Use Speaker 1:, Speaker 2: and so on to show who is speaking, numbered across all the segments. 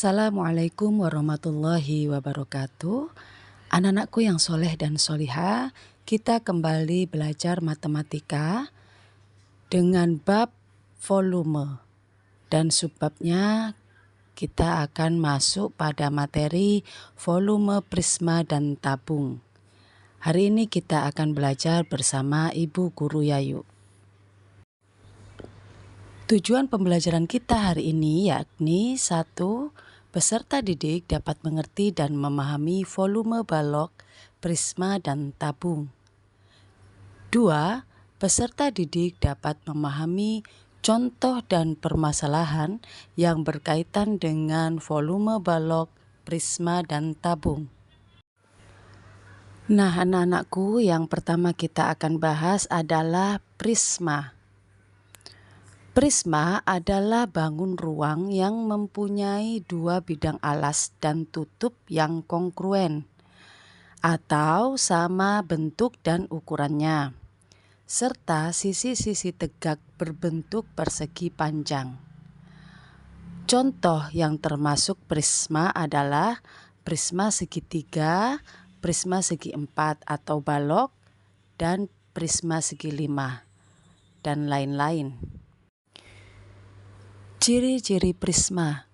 Speaker 1: Assalamualaikum warahmatullahi wabarakatuh. Anak-anakku yang soleh dan solihah, kita kembali belajar matematika dengan bab volume. Dan subbabnya kita akan masuk pada materi volume prisma dan tabung. Hari ini kita akan belajar bersama Ibu Guru Yayu. Tujuan pembelajaran kita hari ini yakni 1. Peserta didik dapat mengerti dan memahami volume balok, prisma, dan tabung. 2. Peserta didik dapat memahami contoh dan permasalahan yang berkaitan dengan volume balok, prisma, dan tabung. Nah, anak-anakku, yang pertama kita akan bahas adalah prisma. Prisma adalah bangun ruang yang mempunyai dua bidang alas dan tutup yang kongruen atau sama bentuk dan ukurannya, serta sisi-sisi tegak berbentuk persegi panjang. Contoh yang termasuk prisma adalah prisma segitiga, prisma segi empat atau balok, dan prisma segi lima, dan lain-lain. Ciri-ciri prisma.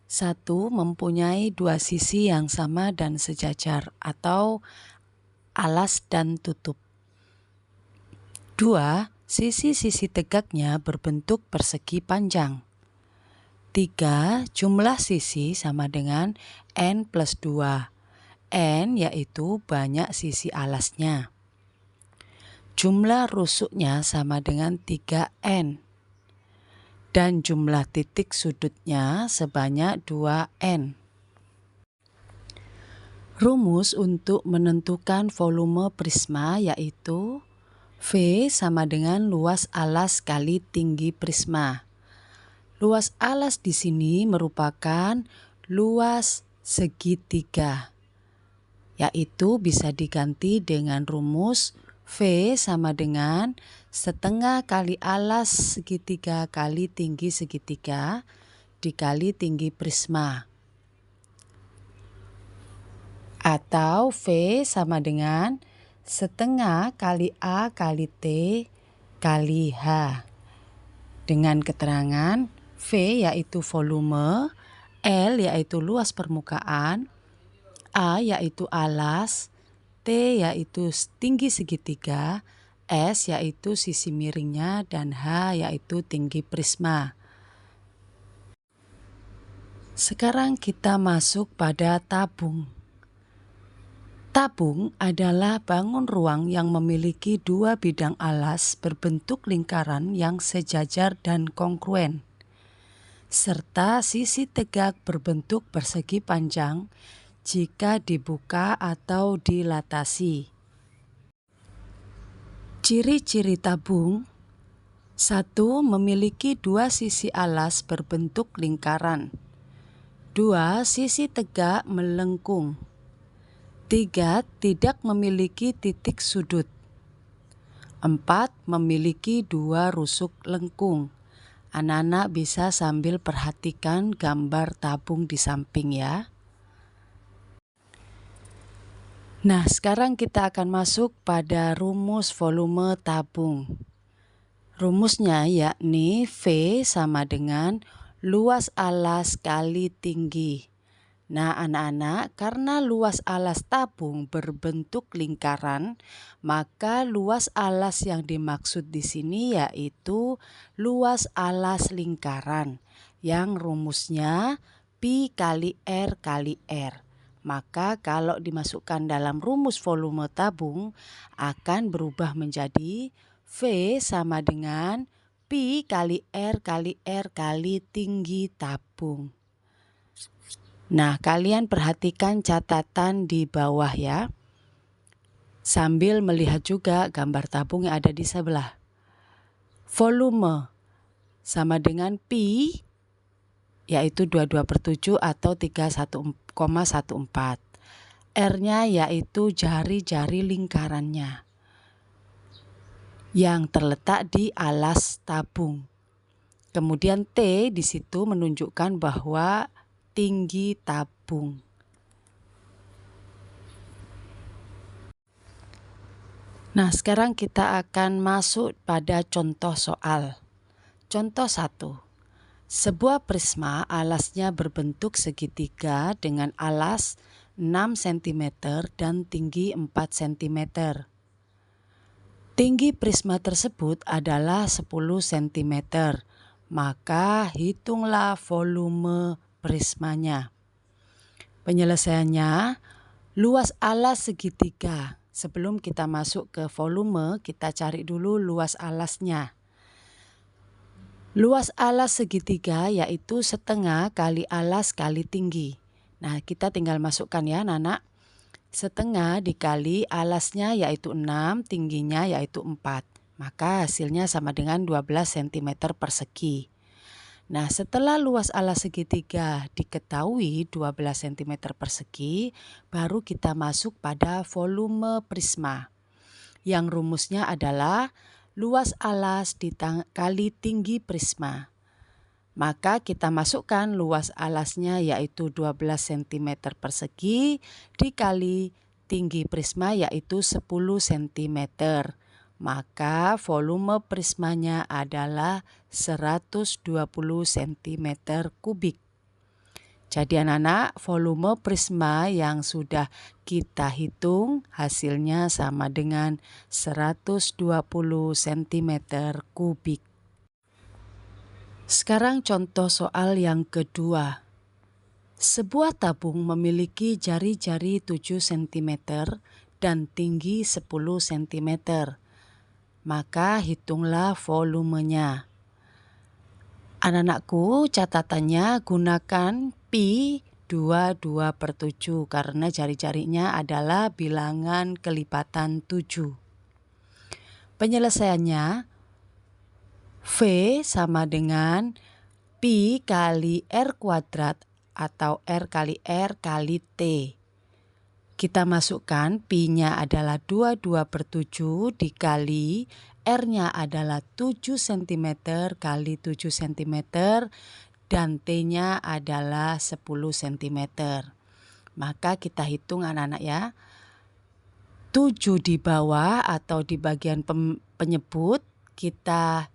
Speaker 1: 1. Mempunyai dua sisi yang sama dan sejajar atau alas dan tutup. 2. Sisi-sisi tegaknya berbentuk persegi panjang. 3. Jumlah sisi sama dengan N plus 2. N yaitu banyak sisi alasnya. Jumlah rusuknya sama dengan 3N. Dan jumlah titik sudutnya sebanyak 2N. Rumus untuk menentukan volume prisma yaitu V sama dengan luas alas kali tinggi prisma. Luas alas di sini merupakan luas segitiga, yaitu bisa diganti dengan rumus V sama dengan setengah kali alas segitiga kali tinggi segitiga dikali tinggi prisma. Atau V sama dengan setengah kali A kali T kali H. Dengan keterangan V yaitu volume, L yaitu luas permukaan, A yaitu alas, T yaitu tinggi segitiga, S yaitu sisi miringnya, dan H yaitu tinggi prisma. Sekarang kita masuk pada tabung. Tabung adalah bangun ruang yang memiliki dua bidang alas berbentuk lingkaran yang sejajar dan kongruen, serta sisi tegak berbentuk persegi panjang jika dibuka atau dilatasi. Ciri-ciri tabung. 1. Memiliki dua sisi alas berbentuk lingkaran. 2. Sisi tegak melengkung. 3. Tidak memiliki titik sudut. 4. Memiliki dua rusuk lengkung. Anak-anak bisa sambil perhatikan gambar tabung di samping ya. Nah, sekarang kita akan masuk pada rumus volume tabung. Rumusnya yakni V sama dengan luas alas kali tinggi. Nah, anak-anak, karena luas alas tabung berbentuk lingkaran, maka luas alas yang dimaksud di sini yaitu luas alas lingkaran, yang rumusnya Pi kali R kali R. Maka kalau dimasukkan dalam rumus volume tabung akan berubah menjadi V sama dengan Pi kali R kali tinggi tabung. Nah, kalian perhatikan catatan di bawah ya. Sambil melihat juga gambar tabung yang ada di sebelah. Volume sama dengan Pi yaitu 22/7 atau 31,14. R-nya yaitu jari-jari lingkarannya yang terletak di alas tabung. Kemudian T di situ menunjukkan bahwa tinggi tabung. Nah, sekarang kita akan masuk pada contoh soal. Contoh 1. Sebuah prisma alasnya berbentuk segitiga dengan alas 6 cm dan tinggi 4 cm. Tinggi prisma tersebut adalah 10 cm. Maka hitunglah volume prismanya. Penyelesaiannya, luas alas segitiga. Sebelum kita masuk ke volume, kita cari dulu luas alasnya. Luas alas segitiga yaitu setengah kali alas kali tinggi. Nah, kita tinggal masukkan ya anak-anak. Setengah dikali alasnya yaitu 6, tingginya yaitu 4. Maka hasilnya sama dengan 12 cm persegi. Nah, setelah luas alas segitiga diketahui 12 cm persegi, baru kita masuk pada volume prisma. Yang rumusnya adalah luas alas dikali tinggi prisma. Maka kita masukkan luas alasnya yaitu 12 cm persegi dikali tinggi prisma yaitu 10 cm. Maka volume prismanya adalah 120 cm kubik. Jadi anak-anak, volume prisma yang sudah kita hitung hasilnya sama dengan 120 cm kubik. Sekarang contoh soal yang kedua. Sebuah tabung memiliki jari-jari 7 cm dan tinggi 10 cm. Maka hitunglah volumenya. Anak-anakku, catatannya gunakan pi 22/7 karena jari-jarinya adalah bilangan kelipatan 7. Penyelesaiannya, V sama dengan pi kali R kuadrat atau R kali R kali T. Kita masukkan pi-nya adalah 22/7 dikali R-nya adalah 7 cm kali 7 cm dan T-nya adalah 10 cm. Maka kita hitung anak-anak ya. 7 di bawah atau di bagian penyebut kita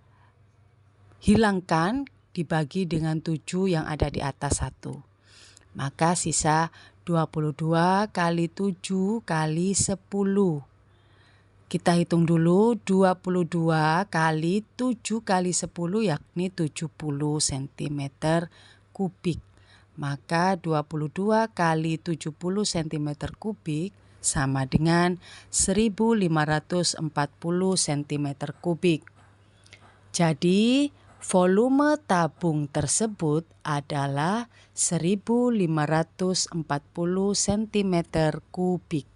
Speaker 1: hilangkan dibagi dengan 7 yang ada di atas 1. Maka sisa 22 kali 7 kali 10. Kita hitung dulu 22 kali 7 kali 10 yakni 70 cm kubik. Maka 22 kali 70 cm kubik sama dengan 1540 cm kubik. Jadi volume tabung tersebut adalah 1540 cm kubik.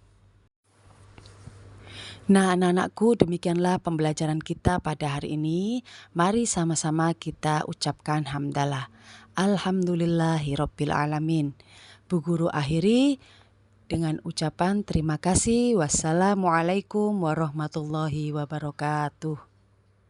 Speaker 1: Nah, anak-anakku, demikianlah pembelajaran kita pada hari ini. Mari sama-sama kita ucapkan hamdalah. Alhamdulillahirabbil alamin. Bu Guru akhiri dengan ucapan terima kasih. Wassalamualaikum warahmatullahi wabarakatuh.